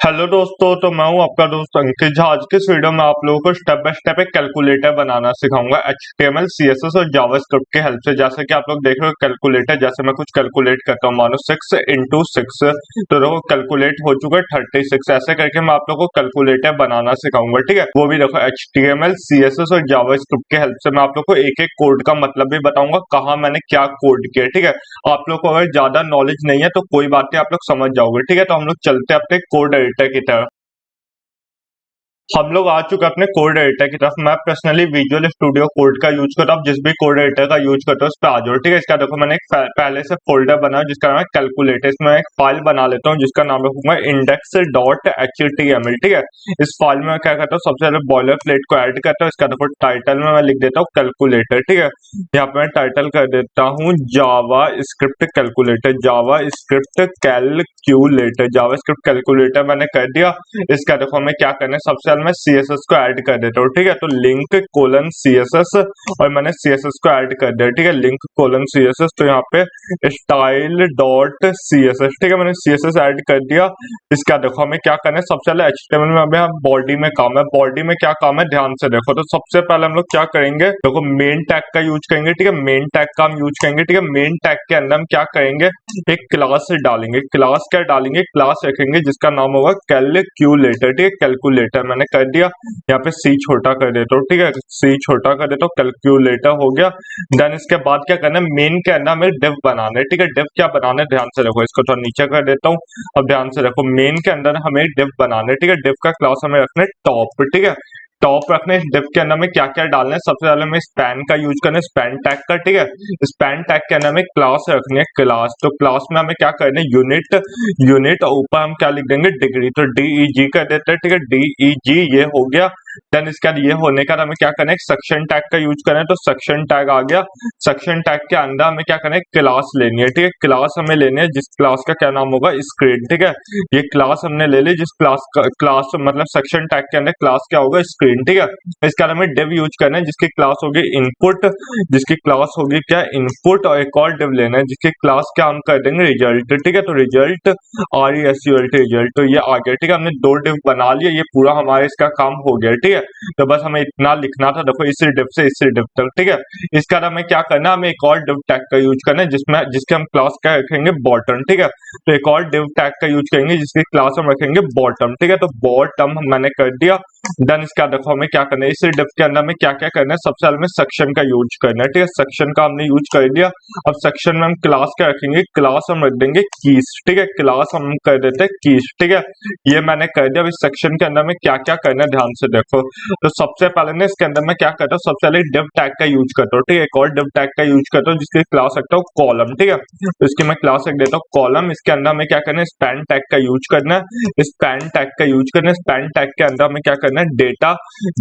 Hello दोस्तों, तो मैं हूं आपका दोस्त अंकित झा। आज के इस वीडियो में आप लोगों को स्टेप बाय स्टेप एक कैलकुलेटर बनाना सिखाऊंगा HTML, CSS और जावास्क्रिप्ट के हेल्प से। जैसे कि आप लोग देख रहे हो कैलकुलेटर, जैसे मैं कुछ कैलकुलेट करता हूँ, मानो 6 into 6, तो देखो कैलकुलेट हो चुका है 36। ऐसे करके मैं आप लोगों को कैलकुलेटर बनाना सिखाऊंगा, ठीक है। वो भी देखो HTML, CSS और जावास्क्रिप्ट के हेल्प से। मैं आप लोग को एक एक कोड का मतलब भी बताऊंगा, कहाँ मैंने क्या कोड किया, ठीक है। आप लोग को अगर ज्यादा नॉलेज नहीं है तो कोई बात नहीं, आप लोग समझ जाओगे, ठीक है। तो हम लोग चलते हैं अपने कोड एडिटर की तरफ। हम लोग आ चुके हैं अपने कोड एडिटर की तरफ। मैं पर्सनली विजुअल स्टूडियो कोड का यूज करता हूँ। जिस भी कोड एडिटर का यूज करता हूँ उस पर आ जाओ, ठीक है। इसका देखो मैंने एक पहले से फोल्डर बना जिसका नाम है कैलकुलेटर। इसमें एक फाइल बना लेता हूँ जिसका नाम रखूंगा index.html, ठीक है। इस फाइल में मैं क्या करता हूँ, सबसे पहले बॉयलर प्लेट को ऐड करता हूँ। इसका देखो टाइटल में मैं लिख देता हूँ कैलकुलेटर, ठीक है। यहाँ पे मैं टाइटल कर देता हूँ जावा स्क्रिप्ट कैलकुलेटर, जावा स्क्रिप्ट कैलकुलेटर, जावा स्क्रिप्ट कैलकुलेटर मैंने कर दिया। इसका देखो हमें क्या करना है, सबसे पहले मैं CSS को ऐड कर देता हूँ, ठीक है। तो लिंक कोलन CSS, और मैंने CSS को ऐड कर दिया, ठीक है। लिंक कोलन CSS, तो यहाँ पे स्टाइल डॉट CSS, ठीक है। मैंने CSS ऐड कर दिया। इसका देखो हमें क्या करना है, सबसे पहले HTML में हमें बॉडी में काम है। बॉडी में क्या काम है ध्यान से देखो। तो सबसे पहले हम लोग क्या करेंगे, देखो मेन टैग का यूज करेंगे, ठीक है। मेन टैग का हम यूज करेंगे, ठीक है। मेन टैग के अंदर हम क्या करेंगे, एक क्लास डालेंगे। क्लास क्या डालेंगे, क्लास रखेंगे जिसका नाम होगा कैलकुलेटर, ठीक है। कैलकुलेटर मैंने कर दिया। यहाँ पे C छोटा कर देता हूँ, ठीक है। C छोटा कर देता हूँ, कैलकुलेटर हो गया। देन इसके बाद क्या करना है, मेन के अंदर हमें डिव बनाना है, ठीक है। डिव क्या बनाना है ध्यान से देखो। इसको थोड़ा नीचे कर देता हूँ। अब ध्यान से देखो, मेन के अंदर हमें डिव बनाना है, ठीक है। डिव का क्लास हमें रखना है टॉप, ठीक है। टॉप रखने इस डिव के अंदर में क्या क्या डालना है, सबसे पहले हमें स्पैन का यूज करना है, स्पैन टैग का, ठीक है। स्पैन टैग के अंदर में क्लास रखनी है क्लास। तो क्लास में हमें क्या करना है, यूनिट, यूनिट और ऊपर हम क्या लिख देंगे, डिग्री। तो DEG कर देते हैं, ठीक है। DEG ये हो गया। देन इसके बाद ये होने का हमें क्या करना है, सेक्शन टैग का यूज करना है। तो सेक्शन टैग आ गया। सेक्शन टैग के अंदर हमें क्या करना है, क्लास लेनी है, ठीक है। क्लास हमें लेनी है जिस क्लास का क्या नाम होगा, स्क्रीन, ठीक है। ये क्लास हमने ले ली जिस क्लास का, क्लास मतलब सेक्शन टैग के अंदर क्लास क्या होगा, स्क्रीन, ठीक है। इसके बाद हमें डिव यूज करना है जिसकी क्लास होगी इनपुट, जिसकी क्लास होगी क्या, इनपुट। और एक और डिव लेना है जिसकी क्लास क्या हम कर देंगे, रिजल्ट, ठीक है। तो रिजल्ट, RESULT, रिजल्ट। तो ये आ गया, ठीक है। हमने दो डिव बना लिया, ये पूरा हमारा इसका काम हो गया, ठीक है। तो बस हमें इतना लिखना था, देखो इसी डिव से इसी डिव तक, ठीक है। इसके बाद हमें क्या करना है, हमें एक और डिव टैग का यूज करना है जिसमें जिसके हम क्लास क्या रखेंगे, बॉटम, ठीक है। तो एक और डिव टैग का यूज करेंगे जिसकी क्लास हम रखेंगे बॉटम, ठीक है। तो बॉटम मैंने कर दिया। देन इसका देखो हमें क्या करना है, इस डिव के अंदर में क्या क्या करना है, सबसे पहले हमें सेक्शन का यूज करना है, ठीक है। सेक्शन का हमने यूज कर दिया। अब सेक्शन में हम क्लास क्या रखेंगे, क्लास हम रख देंगे कीज, ठीक है। क्लास हम कर देते हैं कीज, ठीक है। ये मैंने कर दिया। अब इस सेक्शन के अंदर में क्या क्या करना है ध्यान से देखो। तो सबसे पहले ना इसके अंदर मैं क्या करता हूँ, सबसे पहले डिव टैग का यूज करता हूँ, ठीक है। एक और डिव टैग का यूज करता हूँ जिसकी क्लास रखता हूँ कॉलम, ठीक है। तो इसकी मैं क्लास रख देता हूँ कॉलम। इसके अंदर हमें क्या करना है, स्पैन टैग का यूज करना है, स्पैन टैग का यूज करना है। स्पैन टैग के अंदर हमें क्या करना है, डेटा,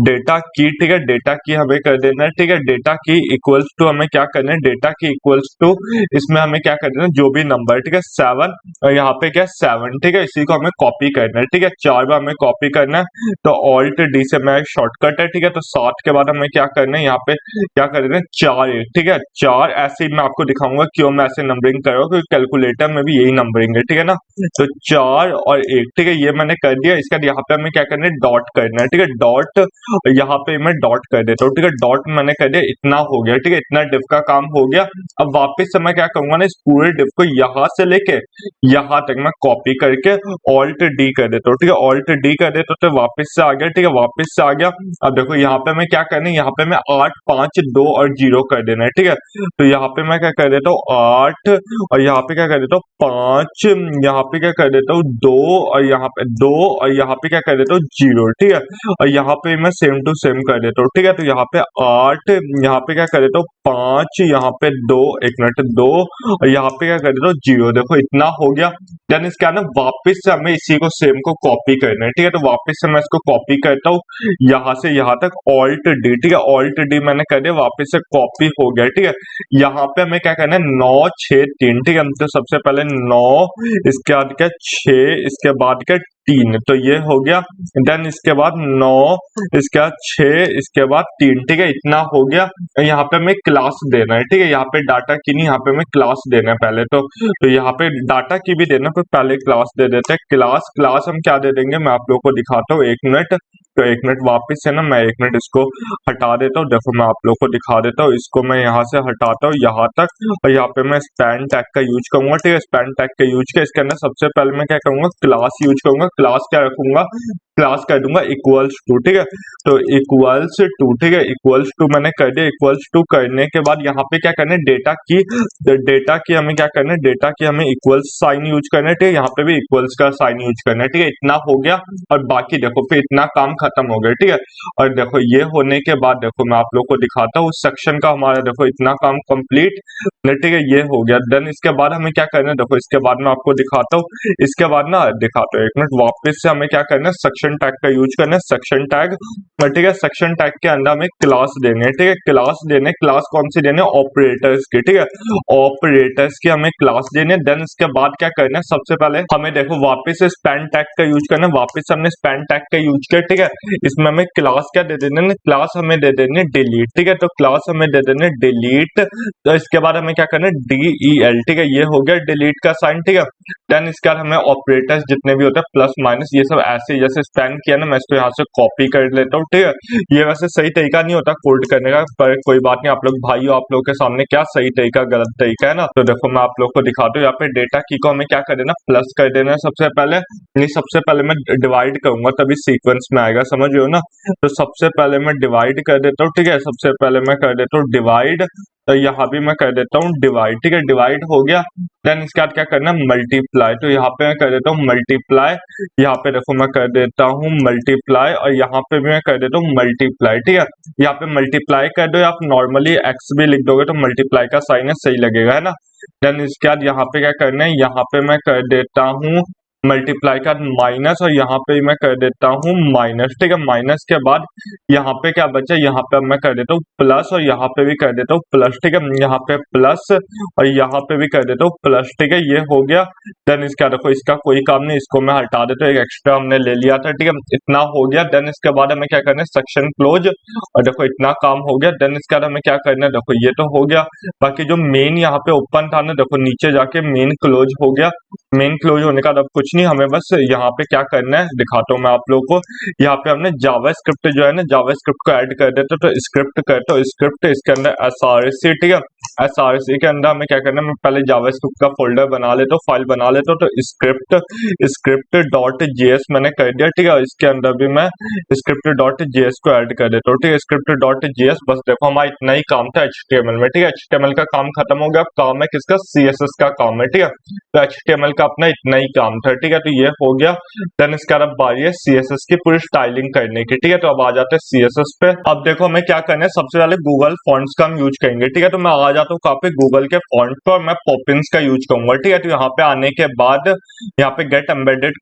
डेटा की, ठीक है। डेटा की हमें कर देना है, ठीक है। डेटा की इक्वल्स टू हमें क्या करना है, डेटा की इक्वल्स टू, इसमें हमें क्या कर देना है, जो भी नंबर, ठीक है, 7। और यहाँ पे क्या 7, ठीक है। इसी को हमें कॉपी करना है, ठीक है। 4 बार हमें कॉपी करना है। तो ऑल्ट डी से मैं शॉर्टकट है, ठीक है। तो 7 के बाद हमें क्या करना है, यहाँ पे क्या कर देना है, 4 1, ठीक है। 4 ऐसे ही मैं आपको दिखाऊंगा क्यों मैं ऐसे नंबरिंग कर रहा हूँ, क्योंकि कैलकुलेटर में भी यही नंबरिंग है, ठीक है ना। तो 4 और 1, ठीक है, ये मैंने कर दिया। इसके बाद यहाँ पे हमें क्या करना है, डॉट करना है, ठीक है। डॉट, यहाँ पे मैं डॉट कर देता हूँ, ठीक है। डॉट मैंने कर दिया, इतना हो गया, ठीक है। इतना डिव का काम हो गया। अब वापस से मैं क्या करूंगा ना, इस पूरे डिव को यहाँ से लेके यहाँ तक मैं कॉपी करके ऑल्ट डी कर देता हूँ, ठीक है। ऑल्ट डी कर देता हूँ तो वापस से आ गया, ठीक है। वापस से आ गया। अब देखो यहाँ पे मैं क्या करना है, यहाँ पे मैं 8 5 2 और 0 कर देना है, ठीक है। तो यहाँ पे मैं क्या कर देता हूँ, 8, और यहाँ पे क्या कर देता हूँ 5, यहाँ पे क्या कर देता हूँ 2, और यहाँ पे 2, और यहाँ पे क्या कर देता हूँ 0, ठीक है। और यहाँ पे मैं सेम टू सेम कर देता हूँ, ठीक है। तो यहाँ पे 8, यहाँ पे क्या कर देता हूँ 5, यहाँ पे 2, 1 मिनट 2, और यहाँ पे क्या कर देता हूँ 0। देखो इतना हो गया। देन इसके अंदर वापस से हमें इसी को सेम को कॉपी करना है, ठीक है। तो वापस से मैं इसको कॉपी करता हूँ यहाँ से यहाँ तक, ऑल्ट डी, ठीक है। ऑल्ट डी मैंने कर दिया, वापस से कॉपी हो गया, ठीक है। यहाँ पे हमें क्या करना है, 9 6 3, ठीक है। तो सबसे पहले 9, इसके बाद क्या 6, इसके बाद क्या 3, तो ये हो गया। देन इसके बाद 9, इसके बाद 6, इसके बाद 3, ठीक है, इतना हो गया। यहाँ पे हमें क्लास देना है, ठीक है, यहाँ पे डाटा की नहीं, यहाँ पे हमें क्लास देना है पहले तो यहाँ पे डाटा की भी देना, पर पहले क्लास दे देते हैं। क्लास हम क्या दे देंगे, मैं आप लोगों को दिखाता हूँ, 1 मिनट। तो 1 मिनट वापस है ना, मैं 1 मिनट इसको हटा देता हूँ। देखो मैं आप लोग को दिखा देता हूँ, इसको मैं यहाँ से हटाता हूँ यहाँ तक, और यहाँ पे मैं स्पैन टैग का यूज करूंगा, ठीक है, स्पैन टैग का यूज किया। इसके अंदर सबसे पहले मैं क्या करूंगा, क्लास यूज करूंगा। क्लास क्या रखूंगा, क्लास कर दूंगा इक्वल्स टू, ठीक है, तो इक्वल्स टू, ठीक है, इक्वल्स टू मैंने कर दिया। इक्वल्स टू करने के बाद यहाँ पे क्या करना है, डेटा की हमें क्या करना है, डेटा की हमें इक्वल्स साइन यूज करना है, ठीक है, यहाँ पे भी इक्वल्स का साइन यूज करना है, ठीक है, इतना हो गया। और बाकी देखो फिर इतना काम खत्म हो गया, ठीक है। और देखो ये होने के बाद देखो मैं आप लोग को दिखाता हूँ, उस सेक्शन का हमारा देखो इतना काम कंप्लीट, ठीक है, ये हो गया। देन इसके बाद हमें क्या करना है, देखो इसके बाद मैं आपको दिखाता हूँ, इसके बाद ना दिखाता हूँ, 1 मिनट वापस से हमें क्या करना है, सेक्शन टैग का यूज करना है, सेक्शन टैग, ठीक है, सेक्शन टैग के अंदर हमें क्लास देने हैं, ठीक है, क्लास देने, क्लास कौन सी देने, ऑपरेटर्स की, ठीक है, ऑपरेटर्स की हमें क्लास देने। देन इसके बाद क्या करना है, सबसे पहले हमें देखो वापस से स्पैन टैग का यूज करना है, वापस से हमने स्पैन टैग का यूज किया, ठीक है, इसमें हमें क्लास क्या दे देने, क्लास हमें दे देने डिलीट, ठीक है, तो क्लास हमें दे देने डिलीट। तो इसके बाद हमें क्या करना है, DEL, ठीक है, ये हो गया डिलीट का साइन, ठीक है। देन इसके बाद हमें ऑपरेटर्स जितने भी होते हैं प्लस माइनस ये सब ऐसे जैसे स्पैन किया ना, मैं इसको यहाँ से कॉपी कर लेता हूँ, ठीक है। ये वैसे सही तरीका नहीं होता कोड करने का, पर कोई बात नहीं, आप लोग भाई आप लोग के सामने क्या सही तरीका गलत तरीका है ना। तो देखो मैं आप लोग को दिखाता हूँ, यहाँ पे डेटा की को हमें क्या कर देना, प्लस कर देना है सबसे पहले। नहीं, सबसे पहले मैं डिवाइड करूंगा तभी सीक्वेंस में आएगा, समझ रहे हो ना। तो सबसे पहले मैं डिवाइड कर देता हूँ, ठीक है, सबसे पहले मैं कर देता हूँ डिवाइड, तो यहाँ भी मैं कर देता हूँ डिवाइड, ठीक है, डिवाइड हो गया। देन इसके बाद क्या करना है, मल्टीप्लाई, तो यहाँ पे मैं कर देता हूँ मल्टीप्लाई, यहाँ पे देखो मैं कर देता हूँ मल्टीप्लाई, और यहाँ पे भी मैं कर देता हूँ मल्टीप्लाई, ठीक है। यहाँ पे मल्टीप्लाई कर दो, आप नॉर्मली एक्स भी लिख दोगे तो मल्टीप्लाई का साइन है, सही लगेगा, है ना। देन इसके बाद यहाँ पे क्या करना है, यहाँ पे मैं कर देता हूँ मल्टीप्लाई का माइनस, और यहाँ पे मैं कर देता हूँ माइनस, ठीक है। माइनस के बाद यहाँ पे क्या बचा, यहाँ पे मैं कर देता हूँ प्लस, और यहाँ पे भी कर देता हूँ प्लस, ठीक है, यहाँ पे प्लस, और यहाँ पे भी कर देता हूँ प्लस, ठीक है, ये हो गया। देन इसका देखो इसका कोई काम नहीं, इसको मैं हटा देता हूँ, एक एक्स्ट्रा हमने ले लिया था, ठीक है, इतना हो गया। देन इसके बाद हमें क्या करना है, सेक्शन क्लोज, और देखो इतना काम हो गया। देन इसके बाद हमें क्या करना है, देखो ये तो हो गया। बाकी जो मेन यहाँ पे ओपन था ना, देखो नीचे जाके मेन क्लोज हो गया। मेन क्लोज होने का अब कुछ नहीं, हमें बस यहाँ पे क्या करना है दिखाता हूँ मैं आप लोगों को। यहाँ पे हमने जावास्क्रिप्ट जो है ना, जावास्क्रिप्ट को ऐड कर देते, तो स्क्रिप्ट करते हो, स्क्रिप्ट इसके अंदर SRC, ठीक है, SRC के अंदर हमें क्या करना है, मैं पहले जावास्क्रिप्ट का फोल्डर बना लेता हूँ, फाइल बना लेता हूँ, तो स्क्रिप्ट डॉट जेएस मैंने कर दिया, ठीक है, इसके अंदर भी मैं स्क्रिप्ट डॉट जेएस को ऐड कर देता हूँ, ठीक है, स्क्रिप्ट डॉट जेएस। बस देखो हमारा इतना ही काम था HTML में, ठीक है, HTML का काम खत्म हो गया, अब काम है किसका, CSS का काम है, ठीक है, तो HTML का अपना इतना ही काम था, ठीक है, तो ये हो गया। देन इसके बाद बारी है CSS की पूरी स्टाइलिंग करने की, ठीक है, तो अब आ जाते हैं CSS पे। अब देखो हमें क्या करना है, सबसे पहले गूगल फॉन्ट्स का हम यूज करेंगे, ठीक है, तो मैं आ जाता हूँ कहाँ पे, गूगल के फॉन्ट पर, मैं पॉपिंस का यूज करूंगा, ठीक है। तो यहाँ पे आने के बाद यहाँ पे गेट एम्बेडेड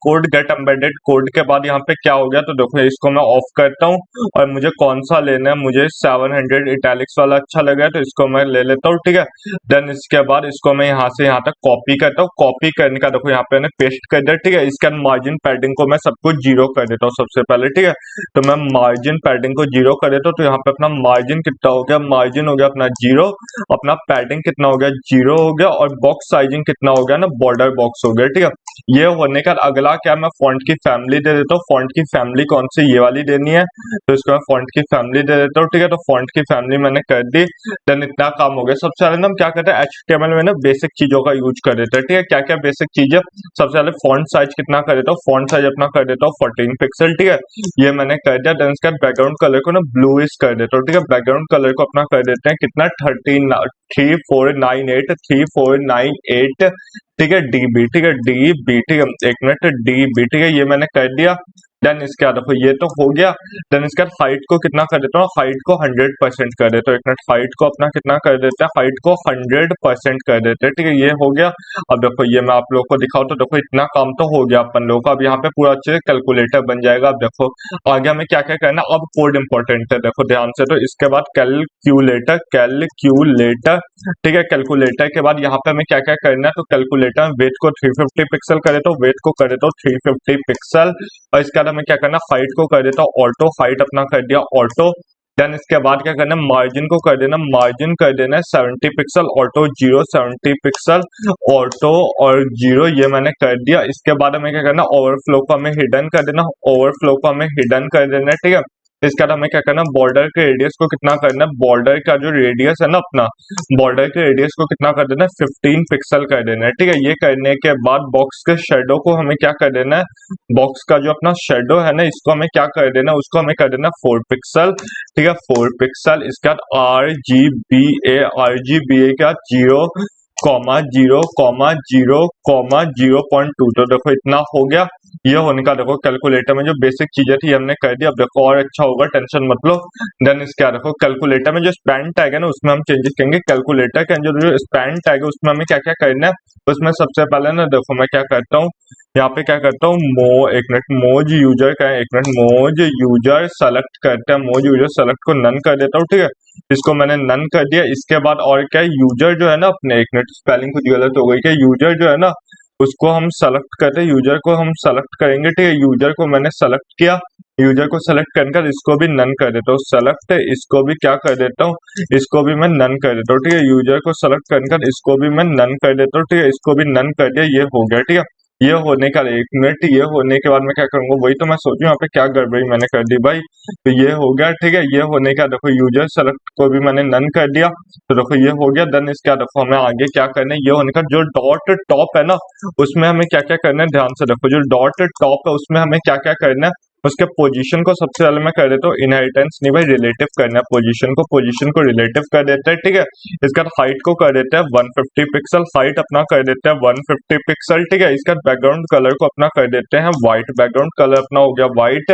कोड के बाद यहाँ पे क्या हो गया, तो देखो इसको मैं ऑफ करता हूँ, और मुझे कौन सा लेना है, मुझे 700 इटैलिक्स वाला अच्छा लगा, तो इसको मैं ले लेता हूँ, ठीक है। देन इसके बाद इसको मैं यहाँ से यहाँ तक कॉपी करता हूँ, कॉपी करने का देखो यहाँ पे मैंने पेस्ट कर दिया, ठीक है। इसके बाद मार्जिन पैडिंग को मैं सब कुछ 0 कर देता हूँ सबसे पहले, ठीक है, तो मैं मार्जिन पैडिंग को 0 कर देता हूँ। तो यहाँ पे अपना मार्जिन कितना हो गया, मार्जिन हो गया अपना 0, अपना पैडिंग कितना हो गया, 0 हो गया, और बॉक्स साइजिंग कितना हो गया ना, बॉर्डर बॉक्स हो गया, ठीक है। ये होने का अगला क्या, मैं फॉन्ट की फैमिली दे देता हूँ, फॉन्ट की फैमिली कौन सी, ये वाली देनी है, तो इसको मैं फॉन्ट की फैमिली दे देता हूँ, ठीक है, तो फॉन्ट की फैमिली मैंने कर दी। देन इतना काम हो गया। सबसे पहले हम क्या करते हैं, HTML में ना बेसिक चीजों का यूज कर देते हैं, ठीक है, क्या क्या बेसिक चीजें। सबसे पहले फॉन्ट साइज कितना कर देता हूँ, फॉन्ट साइज अपना कर देता हूँ 14 पिक्सल, ठीक है, ये मैंने कर दिया। देन इसका बैकग्राउंड कलर को ना ब्लूइश कर देता हूँ, ठीक है, बैकग्राउंड कलर को अपना कर देते हैं कितना, 3498, ठीक है, DB, ठीक है, DB, ठीक है, 1 मिनट, DB, ठीक है, ये मैंने कर दिया। देन इसके बाद देखो ये तो हो गया। देन इसके बाद हाइट को कितना कर देता हूँ, हाइट को 100% कर देता हूँ। एक मिनट, हाइट को अपना कितना कर देते हैं, हाइट को 100% कर देते हैं, ठीक है, ये हो गया। अब देखो ये मैं आप लोगों को दिखाऊं तो देखो इतना काम तो हो गया अपन लोगों का। अब यहाँ पे पूरा अच्छे से कैलकुलेटर बन जाएगा। अब देखो आगे हमें क्या क्या करना, अब कोड इंपॉर्टेंट है, देखो ध्यान से। तो इसके बाद कैलकुलेटर, कैलकुलेटर, ठीक है, कैलकुलेटर के बाद यहाँ पे हमें क्या क्या करना है, तो कैलकुलेटर में वेट को 350 पिक्सल करे तो वेट को करे तो 350 पिक्सल। और इसके बाद हमें क्या करना, हाइट को कर देता हूँ ऑटो, हाइट अपना कर दिया ऑटो। देन इसके बाद क्या करना है, मार्जिन को कर देना, मार्जिन कर देना है 70 pixel auto, zero 70 pixel auto और जीरो, ये मैंने कर दिया। इसके बाद हमें क्या करना, ओवरफ्लो को हमें हिडन कर देना, ओवरफ्लो को हमें हिडन कर देना है, ठीक है। इसके बाद हमें क्या करना, बॉर्डर के रेडियस को कितना करना है, बॉर्डर का जो रेडियस है ना अपना, बॉर्डर के रेडियस को कितना कर देना है, 15 पिक्सल कर देना है, ठीक है। ये करने के बाद बॉक्स के शेडो को हमें क्या कर देना है, बॉक्स का जो अपना शेडो है ना, इसको हमें क्या कर देना है, उसको हमें कर देना 4 पिक्सल, ठीक है, 4 पिक्सल। इसके बाद RGBA का 0,0,0,0.2, तो देखो इतना हो गया। ये होने का देखो कैलकुलेटर में जो बेसिक चीजें थी हमने कर दी। अब देखो और अच्छा होगा, टेंशन मत लो। देन इसके बाद देखो कैलकुलेटर में जो स्पैन टैग है ना, उसमें हम चेंजेस करेंगे। कैलकुलेटर के अंदर जो स्पैन टैग है उसमें हमें क्या क्या करना है, उसमें सबसे पहले ना देखो मैं क्या करता हूँ, यहाँ पे क्या करता हूँ, एक मिनट, मोज यूजर का है, एक मिनट, मोज यूजर सेलेक्ट करते हैं, मोज यूजर सेलेक्ट को नन कर देता हूँ, ठीक है। इसको मैंने नन कर दिया। इसके बाद और क्या है, यूजर जो है ना अपने, एक मिनट स्पेलिंग कुछ गलत हो गई, क्या यूजर जो है ना उसको हम सेलेक्ट करते हैं, यूजर को हम सेलेक्ट करेंगे, ठीक है। यूजर को मैंने सेलेक्ट किया, यूजर को सेलेक्ट कर इसको भी नन कर देता हूँ, सेलेक्ट, इसको भी क्या कर देता हूँ, इसको भी मैं नन कर देता हूँ, ठीक है। यूजर को सेलेक्ट कर इसको भी मैं नन कर देता हूँ, ठीक है, इसको भी नन कर दिया, ये हो गया, ठीक है। ये होने का, एक मिनट, ये होने के बाद मैं क्या करूंगा, वही तो मैं सोचूं यहाँ पे क्या गड़बड़ी मैंने कर दी भाई। तो ये हो गया, ठीक है। ये होने का देखो यूजर सेलेक्ट को भी मैंने नन कर दिया, तो देखो ये हो गया। देन इसके बाद देखो हमें आगे क्या करना है, ये होने का जो डॉट टॉप है ना, उसमें हमें क्या क्या करना है, ध्यान से देखो। जो डॉट टॉप है उसमें हमें क्या क्या करना है, उसके पोजीशन को सबसे पहले मैं कर देता हूँ इनहेरिटेंस नहीं भाई, रिलेटिव करना है पोजीशन को रिलेटिव कर देते हैं, ठीक है। इसके बाद हाइट को कर देते हैं 150 पिक्सल, हाइट अपना कर देते हैं 150 पिक्सल, ठीक है। इसका बैकग्राउंड कलर को अपना कर देते हैं व्हाइट, बैकग्राउंड कलर अपना हो गया व्हाइट।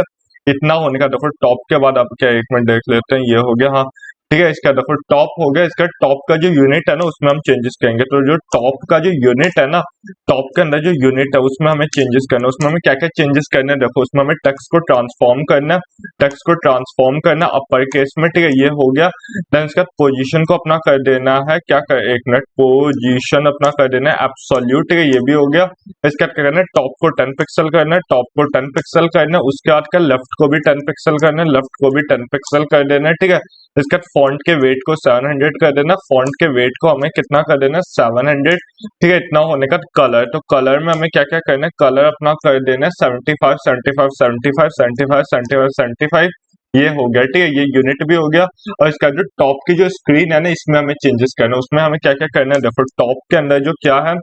इतना होने का देखो टॉप के बाद आप क्या, एक मिनट देख लेते हैं, ये हो गया, हाँ ठीक है। इसका देखो टॉप हो गया। इसका टॉप का जो यूनिट है ना उसमें हम चेंजेस करेंगे। तो जो टॉप का जो यूनिट है ना, टॉप के अंदर जो यूनिट है उसमें हमें चेंजेस करना है। उसमें हमें क्या क्या चेंजेस करने हैं, देखो उसमें हमें टेक्स्ट को ट्रांसफॉर्म करना है, टेक्स्ट को ट्रांसफॉर्म करना अपर केस में, ठीक है, ये हो गया। देन इसका पोजीशन को अपना कर देना है, क्या कर, एक मिनट, पोजीशन अपना कर देना है एब्सोल्यूट, ठीक है, ये भी हो गया। इसका क्या करना है, टॉप को 10 पिक्सल करना है, टॉप को 10 पिक्सल करना है। उसके बाद का लेफ्ट को भी 10 पिक्सल करना है, लेफ्ट को भी 10 पिक्सल कर देना है, ठीक है। इसके बाद फॉन्ट के वेट को 700 कर देना, फॉन्ट के वेट को हमें कितना कर देना, 700, ठीक है। इतना होने का कलर, तो कलर में हमें क्या क्या करना है, कलर अपना कर देना है 75 75 75 75 75 75, ये हो गया, ठीक है। ये यूनिट भी हो गया। और इसका जो टॉप की जो स्क्रीन है ना, इसमें हमें चेंजेस करना है। उसमें हमें क्या क्या करना है, देखो टॉप के अंदर जो क्या है,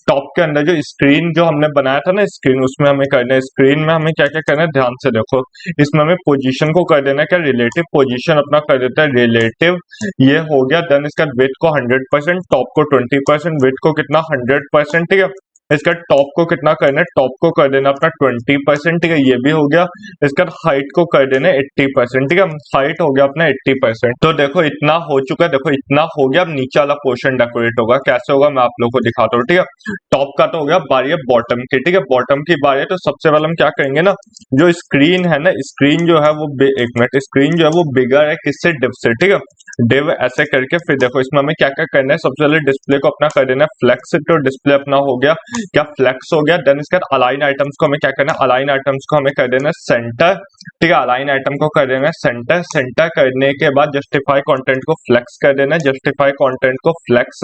टॉप के अंदर जो स्क्रीन जो हमने बनाया था ना स्क्रीन, उसमें हमें करना है, स्क्रीन में हमें क्या क्या करना है, ध्यान से देखो। इसमें हमें पोजीशन को कर देना है क्या, रिलेटिव पोजीशन अपना कर देता है रिलेटिव, ये हो गया। देन इसका वेट को 100%, टॉप को 20%, वेट को कितना 100%, ठीक है। इसका टॉप को कितना करना है, टॉप को कर देना अपना 20%, ठीक है, ये भी हो गया। इसका हाइट को कर देना 80%, ठीक है, हाइट हो गया अपना 80%। तो देखो इतना हो चुका है, देखो इतना हो गया। अब नीचे वाला पोर्शन डेकोरेट होगा, कैसे होगा मैं आप लोगों को दिखाता हूँ, ठीक है। टॉप का तो हो गया, बारी है बॉटम की, ठीक है, बॉटम की बारी है। तो सबसे पहले हम क्या करेंगे ना, जो स्क्रीन है ना, स्क्रीन जो है वो, एक मिनट, स्क्रीन जो है वो बिगर है किससे, डिव से, ठीक है, डिव ऐसे करके। फिर देखो इसमें हमें क्या क्या करना है, सबसे पहले डिस्प्ले को अपना कर देना है फ्लेक्स, तो डिस्प्ले अपना हो गया क्या, फ्लेक्स हो गया। देन इसके बाद अलाइन आइटम्स को हमें क्या करना है, अलाइन आइटम्स को हमें कर देना है सेंटर, ठीक है, अलाइन आइटम को कर देना है सेंटर, सेंटर करने के बाद जस्टिफाई कंटेंट को फ्लेक्स कर देना है, जस्टिफाई कंटेंट को फ्लेक्स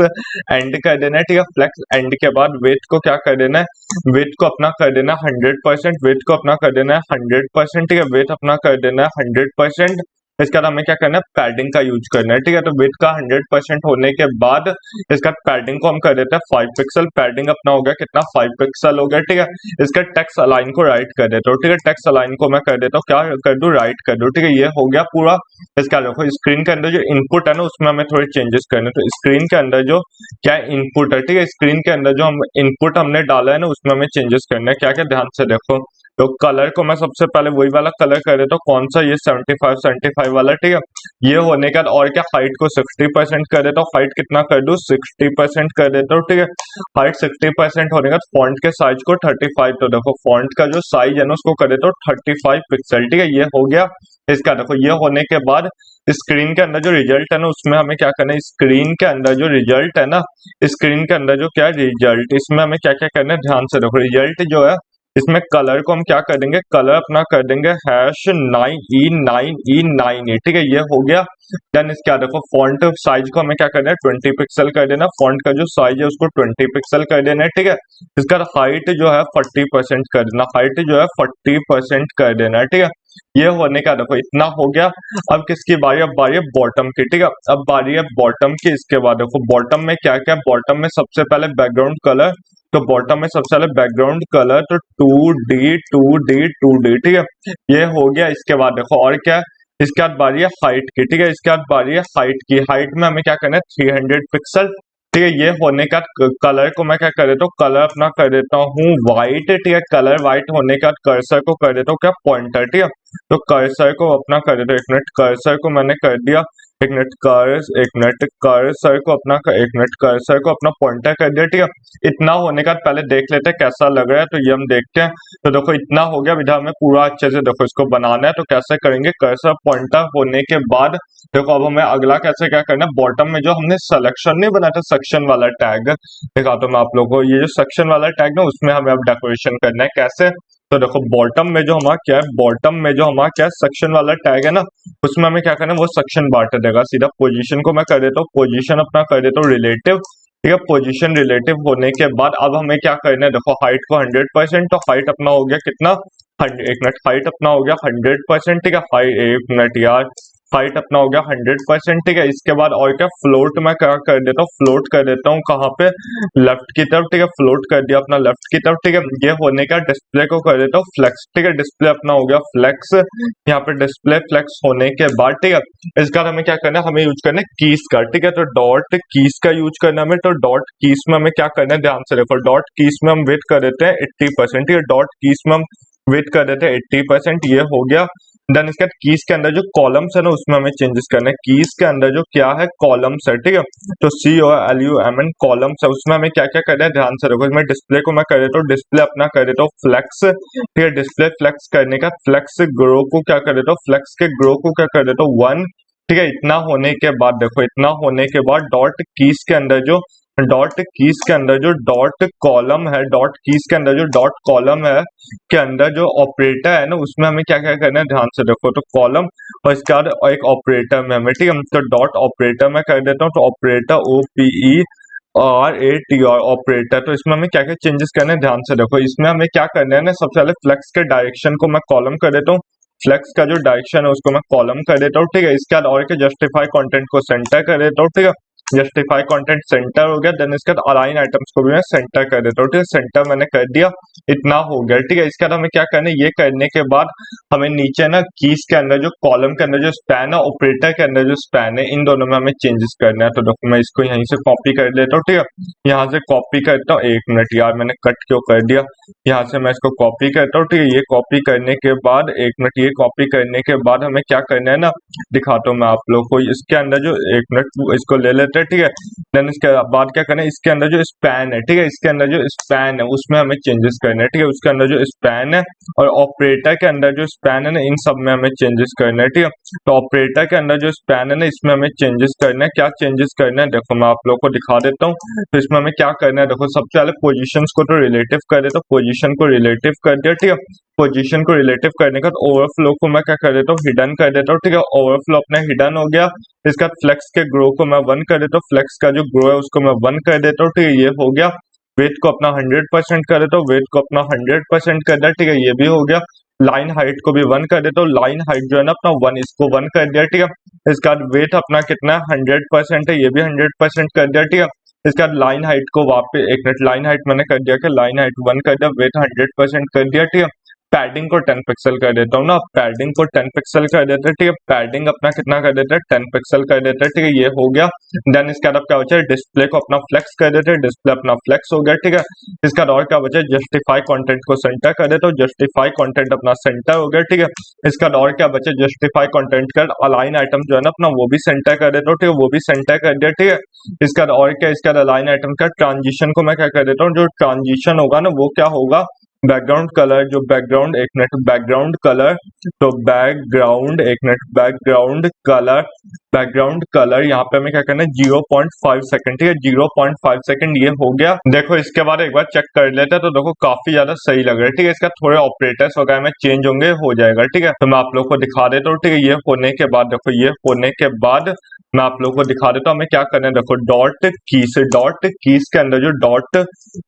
एंड कर देना है, ठीक है। फ्लेक्स एंड के बाद वेट को क्या कर देना है, वेट को अपना कर देना है 100%, वेट को अपना कर देना है 100%, ठीक है, वेट अपना कर देना है 100%। इसके बाद हमें क्या करना है, पैडिंग का यूज करना है, ठीक है। तो विड्थ का 100% होने के बाद इसका पैडिंग को हम कर देते हैं 5 पिक्सल, पैडिंग अपना हो गया कितना, 5 पिक्सल हो गया, ठीक है। इसका टेक्स्ट अलाइन को राइट कर देता हूँ, ठीक है, टेक्स्ट अलाइन को मैं कर देता हूँ, क्या कर दूं, राइट कर दूं, ठीक है, ये हो गया पूरा। इसका देखो स्क्रीन के अंदर जो इनपुट है ना उसमें हमें थोड़े चेंजेस करने, तो स्क्रीन के अंदर जो क्या इनपुट है, ठीक है, स्क्रीन के अंदर जो हम इनपुट हमने डाला है ना उसमें हमें चेंजेस करना है, क्या क्या, ध्यान से देखो। तो कलर को मैं सबसे पहले वही वाला कलर कर देता हूँ, कौन सा, ये 75 वाला, ठीक है। ये होने के बाद और क्या, हाइट को 60% कर देता हूँ। हाइट कितना कर दूं, 60% कर देता हूँ, ठीक है। हाइट 60% होने के बाद फॉन्ट के साइज को 35, तो देखो फॉन्ट का जो साइज है ना उसको कर देता हूँ 35 पिक्सल, ठीक है। ये हो गया। इसका देखो ये होने के बाद स्क्रीन के अंदर जो रिजल्ट है ना उसमें हमें क्या करना है, स्क्रीन के अंदर जो रिजल्ट है ना, स्क्रीन के अंदर जो क्या रिजल्ट, इसमें हमें क्या क्या करना है, ध्यान से देखो। रिजल्ट जो है इसमें कलर को हम क्या कर देंगे, कलर अपना कर देंगे #9E9E9E, ठीक है। ये हो गया। देन इसके बाद देखो फॉन्ट साइज को हमें क्या करना है, 20 पिक्सल कर देना। फॉन्ट का जो साइज है उसको 20 पिक्सल कर देना है, ठीक है। इसका हाइट जो है 40% कर देना, हाइट जो है 40% कर देना है, ठीक है। ये होने का देखो इतना हो गया। अब किसकी बारी, अब बारी है बॉटम की, ठीक है। अब बारी है बॉटम की। इसके बाद देखो बॉटम में क्या क्या, बॉटम में सबसे पहले बैकग्राउंड कलर, तो बॉटम में सबसे पहले बैकग्राउंड कलर तो 2D, ठीक है। ये हो गया। इसके बाद देखो और क्या है, इसके बाद बारी है हाइट की, ठीक है। इसके बाद बारी है हाइट की। हाइट में हमें क्या करना है, 300 पिक्सल, ठीक है। ये होने का कलर को मैं क्या कर देता हूँ, कलर अपना कर देता हूँ व्हाइट, ठीक है। कलर व्हाइट होने का कर्सर को कर देता हूँ क्या, पॉइंटर, ठीक है। तो कर्सर को अपना कर देता हूँ, एक मिनट, कर्सर को मैंने कर दिया, एक मिनट कर्सर को अपना, एक मिनट कर्सर को अपना पॉइंटर कर दिया, ठीक है। इतना होने का पहले देख लेते हैं कैसा लग रहा है, तो ये हम देखते हैं। तो देखो इतना हो गया। विधा में पूरा अच्छे से देखो इसको बनाना है, तो कैसे करेंगे, कर्सर पॉइंटर होने के बाद देखो अब हमें अगला कैसे क्या करना है, बॉटम में जो हमने सिलेक्शन नहीं बनाया था, सेक्शन वाला टैग दिखा, तो मैं आप लोगों को ये जो सेक्शन वाला टैग ना उसमें हमें अब डेकोरेशन करना है। कैसे, तो देखो बॉटम में जो हमारा क्या है, बॉटम में जो हमारा क्या है, सेक्शन वाला टैग है ना, उसमें हमें क्या करना है, वो सेक्शन बांट देगा सीधा। पोजीशन को मैं कर देता हूँ, पोजीशन अपना कर देता हूँ रिलेटिव, ठीक है। पोजीशन रिलेटिव होने के बाद अब हमें क्या करना है, देखो हाइट को 100%, तो हाइट अपना हो गया कितना, 100, एक मिनट, हाइट अपना हो गया 100%, ठीक है। हाइट, एक मिनट यार, हाइट अपना हो गया 100%, ठीक है। इसके बाद और क्या, फ्लोट में क्या कर देता हूँ, फ्लोट कर देता हूँ कहाँ पे, लेफ्ट की तरफ, ठीक है। फ्लोट कर दिया अपना लेफ्ट की तरफ, ठीक है। ये होने का डिस्प्ले को कर देता हूँ फ्लेक्स, ठीक है। डिस्प्ले अपना हो गया फ्लेक्स, यहाँ पे डिस्प्ले फ्लेक्स होने के बाद, ठीक है। इसका हमें क्या करना है, हमें यूज करना है कीज का, ठीक है। तो डॉट कीज का यूज करना है हमें, तो डॉट कीज में हमें क्या करना है, ध्यान से देखो। डॉट कीज में हम वेट कर देते हैं 80%, ठीक है। डॉट कीज में हम वेट कर देते हैं 80%, ये हो गया। देन इसके बाद कीज के अंदर जो कॉलम्स है ना उसमें हमें चेंजेस करना है। कीज के अंदर जो क्या है, कॉलम्स है, ठीक है। तो COLUMN कॉलम्स है, उसमें हमें क्या क्या करना है, ध्यान से रखो। इसमें डिस्प्ले को मैं कर देता हूँ, डिस्प्ले अपना कर देता हूँ फ्लेक्स, ठीक है। डिस्प्ले फ्लेक्स करने का फ्लेक्स ग्रो को क्या कर देता हूँ, फ्लेक्स के ग्रो को क्या कर देता हूँ 1, ठीक है। इतना होने के बाद देखो, इतना होने के बाद डॉट कीज के अंदर जो, डॉट कीज के अंदर जो डॉट कॉलम है, डॉट कीज के अंदर जो डॉट कॉलम है के अंदर जो ऑपरेटर है ना उसमें हमें क्या क्या करना है, ध्यान से देखो। तो कॉलम और इसके बाद एक ऑपरेटर में हमें, ठीक है। तो डॉट ऑपरेटर में कर देता हूँ, तो ऑपरेटर OPERATOR ऑपरेटर, तो इसमें हमें क्या क्या चेंजेस करने हैं, ध्यान से देखो। इसमें हमें क्या करना है ना, सबसे पहले फ्लेक्स के डायरेक्शन को मैं कॉलम कर देता हूँ, फ्लेक्स का जो डायरेक्शन है उसको मैं कॉलम कर देता हूँ, ठीक है। इसके बाद और के जस्टिफाई कंटेंट को सेंटर कर देता हूँ, ठीक है। जस्टिफाई कंटेंट सेंटर हो गया। देन इसके बाद अलाइन आइटम्स को भी मैं सेंटर कर देता हूँ, ठीक है। सेंटर मैंने कर दिया, इतना हो गया, ठीक है। इसके बाद हमें क्या करना है, ये करने के बाद हमें नीचे ना कीज के अंदर जो कॉलम के अंदर जो स्पैन है, ऑपरेटर के अंदर जो स्पैन है, इन दोनों में हमें चेंजेस करना है। तो देखो मैं इसको यहीं से कॉपी कर लेता हूँ, ठीक है। यहाँ से कॉपी करता हूँ, एक मिनट यार मैंने कट क्यों कर दिया, यहाँ से मैं इसको कॉपी करता हूँ, ठीक है। ये कॉपी करने के बाद, एक मिनट, ये कॉपी करने के बाद हमें क्या करना है ना, दिखाता हूँ मैं आप लोग को। इसके अंदर जो, एक मिनट, इसको ले लेते हैं, ठीक है। देन इसके बाद क्या करना है, इसके अंदर जो स्पैन है, ठीक है। इसके अंदर जो स्पैन है उसमें हमें चेंजेस करने हैं, ठीक है। उसके अंदर जो स्पैन है और ऑपरेटर के अंदर जो स्पैन है ना, इन सब में हमें चेंजेस करने हैं, ठीक है। तो ऑपरेटर के अंदर जो स्पैन है ना इसमें हमें चेंजेस करना है। क्या चेंजेस करना है, देखो मैं आप लोग को दिखा देता हूँ। तो इसमें हमें क्या करना है, देखो सबसे पहले पोजीशंस को तो रिलेटिव कर देता हूँ, पोजीशन को रिलेटिव कर दिया, ठीक है। पोजीशन को रिलेटिव करने का ओवरफ्लो को मैं क्या कर देता हूँ, हिडन कर देता हूँ, ठीक है। ओवरफ्लो अपना हिडन हो गया। इसका फ्लेक्स के ग्रो को मैं 1 कर देता हूँ, फ्लेक्स का जो ग्रो है उसको मैं 1 कर देता हूँ, ठीक है। ये हो गया। वेट को अपना 100% कर देता हूँ, वेट को अपना 100% कर दिया, ठीक है। ये भी हो गया। लाइन हाइट को भी 1 कर देता हूँ, लाइन हाइट जो है ना अपना 1, इसको 1 कर दिया, ठीक है। इसका वेट अपना कितना है, 100% है, ये भी 100% कर दिया, ठीक है। इसका लाइन हाइट को वापस, एक मिनट, लाइन हाइट मैंने कर दिया कि लाइन हाइट 1 कर दिया, वेट 100% कर दिया, ठीक है। पैडिंग को 10 पिक्सल कर देता हूँ ना, पैडिंग को 10 पिक्सल कर देते हैं, ठीक है। पैडिंग अपना कितना कर देते हैं, 10 पिक्सल कर देते हैं, ठीक है, ये हो गया। देन इसके बाद क्या बचा है, डिस्प्ले को अपना फ्लेक्स कर देते हैं, डिस्प्ले अपना फ्लेक्स हो गया, ठीक है। इसका और क्या बचा है, जस्टिफाई कंटेंट को सेंटर कर देता हूँ, जस्टिफाई कंटेंट अपना सेंटर हो गया, ठीक है। इसका और क्या बचा है, जस्टिफाई कंटेंट का अलाइन आइटम जो है ना अपना वो भी सेंटर कर देता हूँ, ठीक है, वो भी सेंटर कर दिया, ठीक है। इसका और क्या, इसका अलाइन आइटम का ट्रांजिशन को मैं क्या कर देता हूँ, जो ट्रांजिशन होगा ना वो क्या होगा, बैकग्राउंड कलर, जो बैकग्राउंड, एक मिनट, बैकग्राउंड कलर, तो बैकग्राउंड, एक मिनट, बैकग्राउंड कलर यहाँ पे हमें क्या करना है, 0.5 सेकंड, ठीक है, 0.5 सेकंड, ये हो गया। देखो इसके बाद एक बार चेक कर लेते हैं, तो देखो काफी ज्यादा सही लग रहा है, ठीक है। इसका थोड़े ऑपरेटर्स वगैरह में चेंज होंगे, हो जाएगा, ठीक है। तो मैं आप लोग को दिखा देता हूँ, ठीक है। ये होने के बाद देखो, ये होने के बाद मैं आप लोगों को दिखा देता हूँ हमें क्या करना है। देखो डॉट कीज के अंदर जो डॉट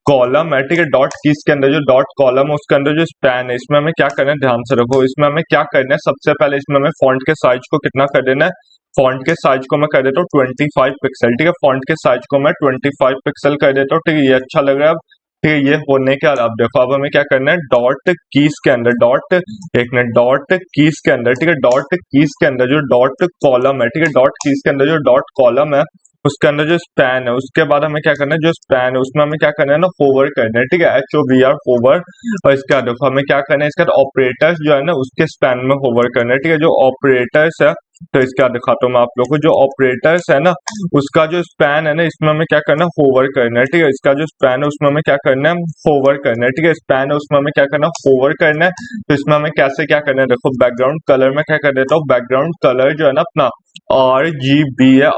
कॉलम है, ठीक है, डॉट कीज के अंदर जो डॉट कॉलम है उसके अंदर जो स्पैन है, इसमें हमें क्या करना है, ध्यान से रखो। इसमें हमें क्या करना है, सबसे पहले इसमें हमें फॉन्ट के साइज को कितना कर देना है, फॉन्ट के साइज को मैं कर देता हूँ 25 पिक्सल, ठीक है। फॉन्ट के साइज को मैं 25 पिक्सल कर देता हूँ, ठीक है, ये अच्छा लग रहा है। ठीक है, ये होने के बाद अब देखो, अब हमें क्या करना है, डॉट कीज के अंदर, डॉट, एक मिनट, डॉट कीज के अंदर, ठीक है, डॉट कीज के अंदर जो डॉट कॉलम है, ठीक है, डॉट कीज के अंदर जो डॉट कॉलम है उसके अंदर जो स्पैन है, उसके बाद हमें क्या करना है, जो स्पैन है उसमें हमें क्या करना है ना, होवर करना है, ठीक है, HOVR होवर। और इसके बाद देखो हमें क्या करना है, इसके बाद ऑपरेटर्स जो है ना उसके स्पैन में होवर करना है, ठीक है, जो ऑपरेटर्स है, तो इसके बाद दिखाता हूँ मैं आप लोग को, जो ऑपरेटर्स है ना उसका जो स्पैन है ना इसमें हमें क्या करना है, होवर करना है, ठीक है। इसका जो स्पैन है उसमें हमें क्या करना है, होवर करना है, ठीक है, स्पैन है उसमें हमें क्या करना है, होवर करना है। तो इसमें हमें कैसे क्या करना है, देखो बैकग्राउंड कलर में क्या कर देता हूँ, बैकग्राउंड कलर जो है ना अपना RGB है,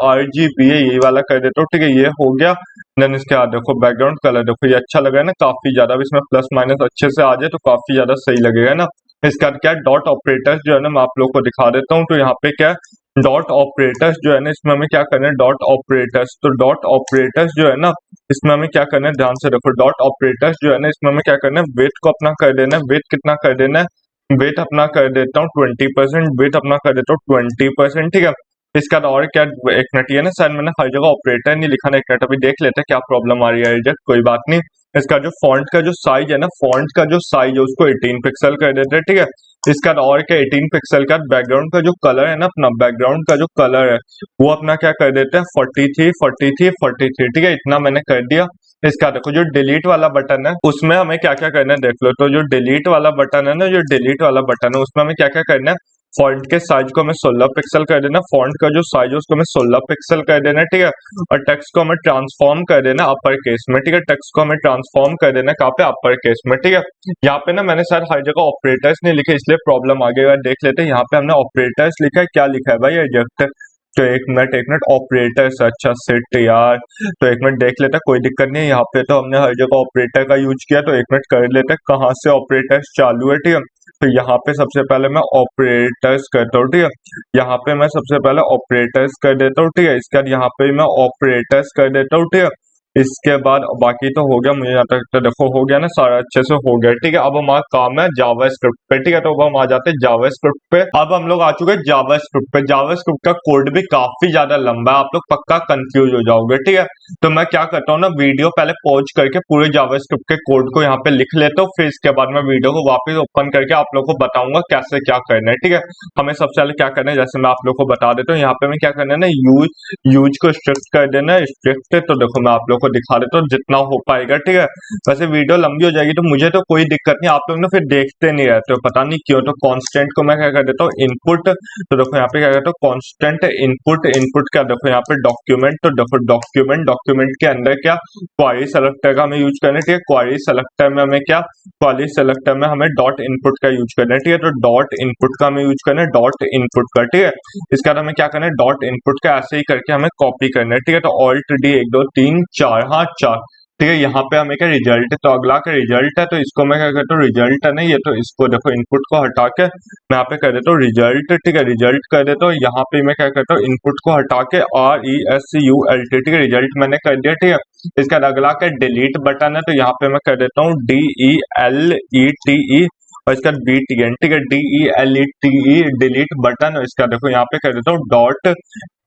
यही वाला कर देता हूँ, ठीक है, ये हो गया। देन इसके बाद देखो बैकग्राउंड कलर, देखो ये अच्छा लग रहा है ना काफी ज्यादा, अब इसमें प्लस माइनस अच्छे से आ जाए तो काफी ज्यादा सही लगेगा ना। इसके बाद क्या, डॉट ऑपरेटर्स जो है ना मैं आप लोग को दिखा देता हूँ, तो यहाँ पे क्या है, डॉट ऑपरेटर्स जो है ना इसमें हमें क्या करना है, डॉट ऑपरेटर्स, तो डॉट ऑपरेटर्स जो है ना इसमें हमें क्या करना है, ध्यान से देखो, डॉट ऑपरेटर्स जो है ना इसमें हमें क्या करना है, वेट को अपना कर देना है, वेट कितना कर देना है, वेट अपना कर देता हूँ 20%, वेट अपना कर देता हूँ 20%, ठीक है। इसके बाद और क्या, एक मिनट, ये ना सर मैंने हर जगह ऑपरेटर नहीं लिखा ना, एक मिनट अभी देख लेते हैं क्या प्रॉब्लम आ रही है, रिजेक्ट, कोई बात नहीं। इसका जो फॉन्ट का जो साइज है ना, फॉन्ट का जो साइज है उसको 18 पिक्सल कर देते हैं, ठीक है। इसका और क्या, 18 पिक्सल का बैकग्राउंड का जो कलर है ना अपना, बैकग्राउंड का जो कलर है वो अपना क्या कर देते हैं, 43, ठीक है, इतना मैंने कर दिया। इसका देखो जो डिलीट वाला बटन है उसमें हमें क्या क्या करना है देख लो, तो जो डिलीट वाला बटन है ना, जो डिलीट वाला बटन है उसमें हमें क्या क्या करना है, फॉन्ट के साइज को हमें 16 पिक्सल कर देना, फॉन्ट का जो साइज है उसको हमें 16 पिक्सल कर देना, ठीक है। और टेक्स्ट को हमें ट्रांसफॉर्म कर देना अपर केस में, ठीक है, टेक्स्ट को हमें ट्रांसफॉर्म कर देना कहाँ पे, अपर केस में, ठीक है। यहाँ पे ना मैंने शायद हर जगह ऑपरेटर्स नहीं लिखे इसलिए प्रॉब्लम आ गई, देख लेते हैं यहाँ पे हमने ऑपरेटर्स लिखा है, क्या लिखा है भाई, रिजेक्ट। तो एक मिनट ऑपरेटर्स, अच्छा सेट यार, तो एक मिनट देख लेते हैं, कोई दिक्कत नहीं है, यहाँ पे तो हमने हर जगह ऑपरेटर का यूज किया, तो एक मिनट कर लेते हैं कहाँ से ऑपरेटर्स चालू है, ठीक है। तो यहाँ पे सबसे पहले मैं ऑपरेटर्स करता हूँ, ठीक है, यहाँ पे मैं सबसे पहले ऑपरेटर्स कर देता हूँ, ठीक है। इसके बाद यहाँ पे मैं ऑपरेटर्स कर देता हूँ, ठीक है। इसके बाद बाकी तो हो गया, मुझे यहाँ तक तो देखो हो गया ना सारा अच्छे से हो गया, ठीक है। अब हमारा काम है जावास्क्रिप्ट पे, ठीक है, तो अब हम आ जाते हैं जावास्क्रिप्ट पे। अब हम लोग आ चुके हैं जावास्क्रिप्ट पे। जावास्क्रिप्ट का कोड भी काफी ज्यादा लंबा है, आप लोग पक्का कंफ्यूज हो जाओगे, ठीक है। तो मैं क्या करता हूँ ना, वीडियो पहले पॉज करके पूरे जावास्क्रिप्ट के कोड को यहाँ पे लिख लेता हूँ, फिर इसके बाद मैं वीडियो को वापस ओपन करके आप लोग को बताऊंगा कैसे क्या करना है, ठीक है। हमें सबसे पहले क्या करना है, जैसे मैं आप लोग को बता देता हूँ, यहाँ पे हमें क्या करना है ना, यूज को स्ट्रिक्ट कर देना है, स्ट्रिक्ट। तो देखो मैं आप लोग को दिखा देता हूँ जितना हो पाएगा, ठीक है। वैसे वीडियो लंबी हो जाएगी तो मुझे तो कोई दिक्कत नहीं, आप लोग ना फिर देखते नहीं रहते हो, पता नहीं क्यों। तो कांस्टेंट को मैं क्या कर देता हूँ, इनपुट, तो देखो यहाँ पे क्या करता हूँ, कांस्टेंट इनपुट, इनपुट क्या, देखो यहाँ पे डॉक्यूमेंट, तो देखो डॉक्यूमेंट के अंदर क्या, क्वारी सेलेक्टर का हमें यूज करना है, ठीक है। क्वारी सेलेक्टर में हमें क्या, क्वारी सेलेक्टर में हमें डॉट इनपुट का यूज करना है, ठीक है। तो डॉट इनपुट का हमें यूज करना है, डॉट इनपुट का, ठीक है। इसके बाद हमें क्या करना है, डॉट इनपुट का ऐसे ही करके हमें कॉपी करना है, ठीक है। तो ऑल्ट डी 1 2 3 4, हाँ 4, ठीक है। यहाँ पे हमें क्या रिजल्ट, तो अगला का रिजल्ट है, तो इसको मैं क्या करता हूँ, रिजल्ट है नहीं ये, तो इसको देखो इनपुट को हटा के मैं यहाँ पे कर देता हूँ रिजल्ट, ठीक है, रिजल्ट कर देता हूँ। यहाँ पे मैं क्या करता हूँ, इनपुट को हटा के RESULT, ठीक है, रिजल्ट मैंने कर दिया, ठीक है। इसका अगला का डिलीट बटन है, तो यहाँ पे मैं कर देता हूँ DELETE, और इसका BTN, ठीक है, DELETE डिलीट बटन, और इसका देखो यहाँ पे कर देता हूँ डॉट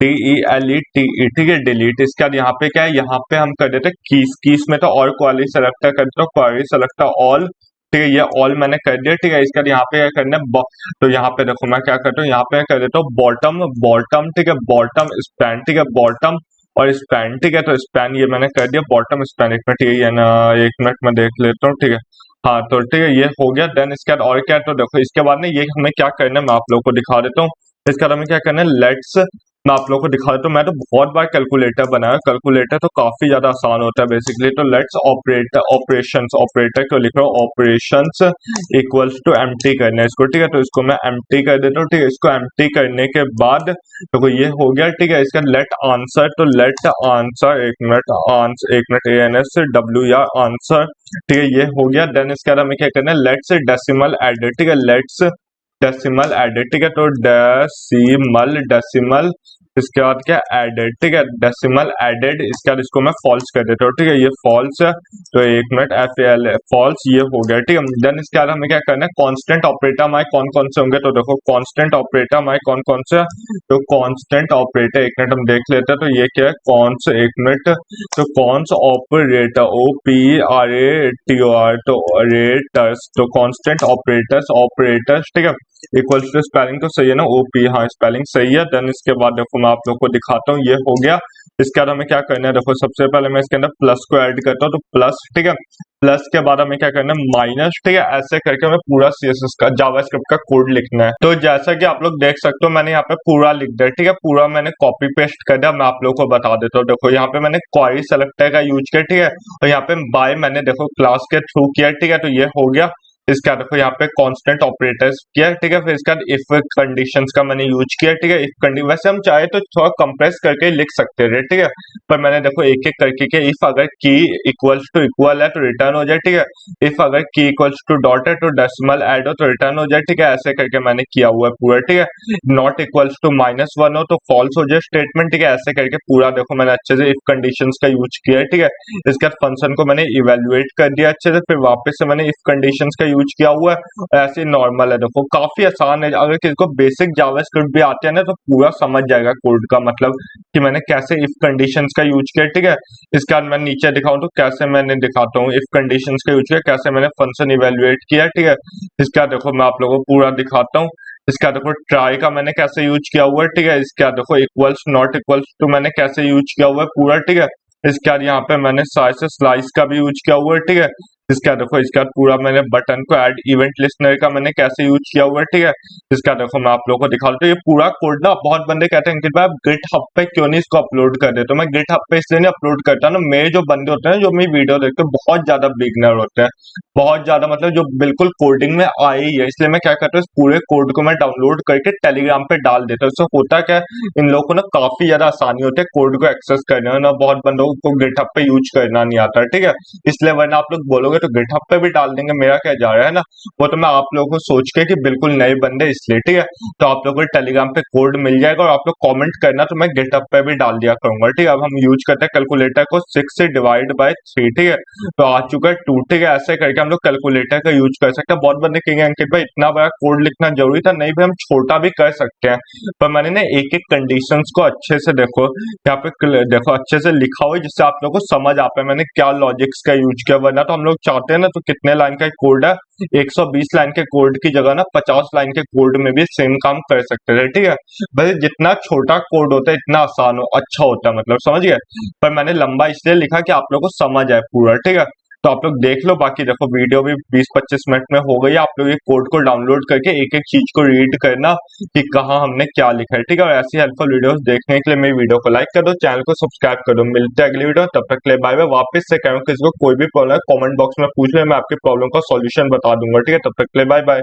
DELETE, ठीक है, डिलीट। इसके बाद यहाँ पे क्या है, यहाँ पे हम कर देते हैं कीज में, तो और क्वारी सेलेक्टर कर देता हूँ, क्वारी सेलेक्टर ऑल, ठीक है, ये ऑल मैंने कर दिया। ठीक है, इसके बाद यहाँ पे क्या करना है, तो यहाँ पे देखो मैं क्या करता हूँ, यहाँ पे कर देता हूँ बॉटम बॉटम। ठीक है, बॉटम स्पैन। ठीक है, बॉटम और स्पैन। ठीक है, तो स्पैन ये मैंने कर दिया, बॉटम स्पैन। एक मिनट, ये ना, एक मिनट में देख लेता हूँ। ठीक है, हाँ तो ठीक है, ये हो गया। देन इसके बाद और क्या है, तो देखो इसके बाद ना ये हमें क्या करना है मैं आप लोगों को दिखा देता हूँ। इसके बाद हमें क्या करना है, लेट्स, मैं आप लोगों को दिखा देता हूँ। मैं तो बहुत बार कैलकुलेटर बनाया, कैलकुलेटर तो काफी ज्यादा आसान होता है बेसिकली। तो लेट्स ऑपरेटर, ऑपरेशंस, ऑपरेटर क्यों लिख रहा हूँ, ऑपरेशंस इक्वल्स टू एम्प्टी करना है इसको। ठीक है, तो इसको मैं एम्प्टी कर देता हूँ। ठीक है, इसको एम्प्टी करने के बाद देखो ये हो गया। ठीक है, इसका लेट आंसर, तो लेट आंसर, एक मिनट, एक मिनट, ANSW या आंसर। ठीक है, ये हो गया। देन इसके बाद हमें क्या करना है, लेट्स डेसिमल एडेड। ठीक है, लेट्स डेसिमल एडेड। ठीक है, तो डेसिमल, डेसिमल, इसके बाद क्या एडेड। ठीक है, डेसिमल एडेड। इसके बाद इसको मैं फॉल्स कर देता हूँ। ठीक है, ये फॉल्स है, तो एक मिनट, FAL फॉल्स, ये हो गया। ठीक है, देन इसके बाद हमें क्या करना है, कांस्टेंट ऑपरेटर हमारे कौन कौन से होंगे, तो देखो कांस्टेंट ऑपरेटर हमारे कौन कौन से, तो कांस्टेंट ऑपरेटर एक मिनट हम देख लेते हैं। तो ये क्या है, कौन से, एक मिनट, तो कौन सा ऑपरेटर, OPRATOR, तो ऑपरेटर्स, तो कांस्टेंट ऑपरेटर्स, ऑपरेटर्स। ठीक है, इक्वल्स टू, स्पेलिंग तो सही है ना, OP, हाँ स्पेलिंग सही है। देन इसके बाद देखो मैं आप लोग को दिखाता हूँ, ये हो गया। इसके बाद हमें क्या करना है, देखो सबसे पहले मैं इसके अंदर प्लस को ऐड करता हूँ, तो प्लस। ठीक है, प्लस के बाद हमें क्या करना है, माइनस। ठीक है, ऐसे करके हमें पूरा CSS का, जावास्क्रिप्ट का कोड लिखना है। तो जैसा कि आप लोग देख सकते हो, मैंने यहाँ पे पूरा लिख दिया। ठीक है, पूरा मैंने कॉपी पेस्ट कर दिया। मैं आप लोग को बता देता हूँ, देखो यहाँ पे मैंने क्वेरी सेलेक्टर का यूज किया। ठीक है, और यहाँ पे बाय मैंने देखो क्लास के थ्रू किया। ठीक है, तो ये हो गया। इसके बाद देखो यहाँ पे कांस्टेंट ऑपरेटर्स किया। ठीक है, फिर इसके बाद इफ कंडीशंस का मैंने यूज किया। ठीक है, इफ कंडीशन, वैसे हम चाहे तो थोड़ा कंप्रेस करके लिख सकते हैं। ठीक है, पर मैंने देखो एक एक करके किया। इफ अगर की इक्वल्स टू इक्वल है तो रिटर्न हो जाए। ठीक है, इफ अगर की इक्वल्स टू डॉट है तो डेसिमल ऐड हो तो रिटर्न हो जाए। ठीक है, ऐसे करके मैंने किया हुआ है पूरा। ठीक है, नॉट इक्वल्स टू -1 हो तो फॉल्स हो जाए स्टेटमेंट। ठीक है, ऐसे करके पूरा देखो मैंने अच्छे से इफ कंडीशंस का यूज किया है। ठीक है, इसके बाद फंक्शन को मैंने इवेल्युएट कर दिया अच्छे से, फिर वापस से मैंने इफ कंडीशंस का यूज किया हुआ है। ऐसे नॉर्मल है, देखो काफी आसान है। अगर किसी को बेसिक जावास्क्रिप्ट भी आते हैं ना तो पूरा समझ जाएगा कोड का मतलब कि मैंने कैसे इफ कंडीशंस का यूज किया। ठीक है, इसके बाद मैं नीचे दिखाऊं तो कैसे मैंने दिखाता हूँ इफ कंडीशंस का यूज किया, कैसे मैंने फंक्शन इवेल्युएट किया। ठीक है, इसके बाद देखो मैं आप लोगों को पूरा दिखाता हूँ। इसका देखो ट्राई का मैंने कैसे यूज किया हुआ है। ठीक है, इसका देखो इक्वल्स नॉट इक्वल्स टू मैंने कैसे यूज किया हुआ है पूरा। ठीक है, इसके बाद यहाँ पे मैंने साइज से स्लाइस का भी यूज किया हुआ है। ठीक है, इसके बाद देखो इसके बाद पूरा मैंने बटन को ऐड इवेंट लिस्टनर का मैंने कैसे यूज किया हुआ है। ठीक है, इसके बाद देखो मैं आप लोगों को दिखा देता हूँ। ये पूरा कोड ना, बहुत बंदे कहते हैं अंकित भाई आप गिट हब पे क्यों नहीं इसको अपलोड कर देते, तो मैं गिट हब पे इसलिए नहीं अपलोड करता ना, मेरे जो बंदे होते हैं जो मेरी वीडियो देखते हैं बहुत ज्यादा बिगनर होते हैं, बहुत ज्यादा मतलब जो बिल्कुल कोडिंग में आए ही है, इसलिए मैं क्या करता हूँ इस पूरे कोड को मैं डाउनलोड करके टेलीग्राम पे डाल देता हूँ। इससे होता क्या है, इन लोगों को ना काफी ज्यादा आसानी होती है कोड को एक्सेस करने में ना, बहुत बंदों को गिटहब पे यूज करना नहीं आता है। ठीक है, इसलिए वरना आप लोग बोलोगे तो गिटहब पे भी डाल देंगे, मेरा क्या जा रहा है ना, वो तो मैं आप लोगों को सोच के कि बिल्कुल नए बंदे इसलिए। ठीक है, तो आप लोगों को टेलीग्राम पे कोड मिल जाएगा और आप लोग कमेंट करना तो मैं गिटहब पे भी डाल दिया करूंगा। ठीक है, अब हम यूज करते हैं कैलकुलेटर को 6 से डिवाइड बाय 3। ठीक है, तो आ चुका है 2। ठीक है, ऐसे करके हम लोग कैलकुलेटर का यूज कर सकते हैं। बहुत बंदे कहेंगे अंकित भाई इतना बड़ा कोड लिखना जरूरी था, नहीं भाई हम छोटा भी कर सकते हैं, पर मैंने ना एक एक कंडीशंस को अच्छे से देखो यहाँ पे देखो अच्छे से लिखा हुआ है जिससे आप लोगों को समझ आ पाए मैंने क्या लॉजिक्स का यूज किया। वरना तो हम लोग चाहते हैं ना तो कितने लाइन का कोड है, 120 लाइन के कोड की जगह ना 50 लाइन के कोड में भी सेम काम कर सकते थे। ठीक है, भाई जितना छोटा कोड होता है इतना आसान हो अच्छा होता है, मतलब समझ गए, पर मैंने लंबा इसलिए लिखा कि आप लोगों को समझ आए पूरा। ठीक है, तो आप लोग देख लो, बाकी देखो वीडियो भी 20-25 मिनट में हो गई है। आप लोग ये कोड को डाउनलोड करके एक एक चीज को रीड करना कि कहाँ हमने क्या लिखा है। ठीक है, और ऐसी हेल्पफुल वीडियोस देखने के लिए मेरी वीडियो को लाइक कर दो, चैनल को सब्सक्राइब कर दो। मिलते हैं अगली वीडियो, तब तक के लिए बाय बाय। वापस से कहूँ किसी को कोई भी प्रॉब्लम है कमेंट बॉक्स में पूछ ले, मैं आपकी प्रॉब्लम का सॉल्यूशन बता दूंगा। ठीक है, तब तक के लिए बाय बाय।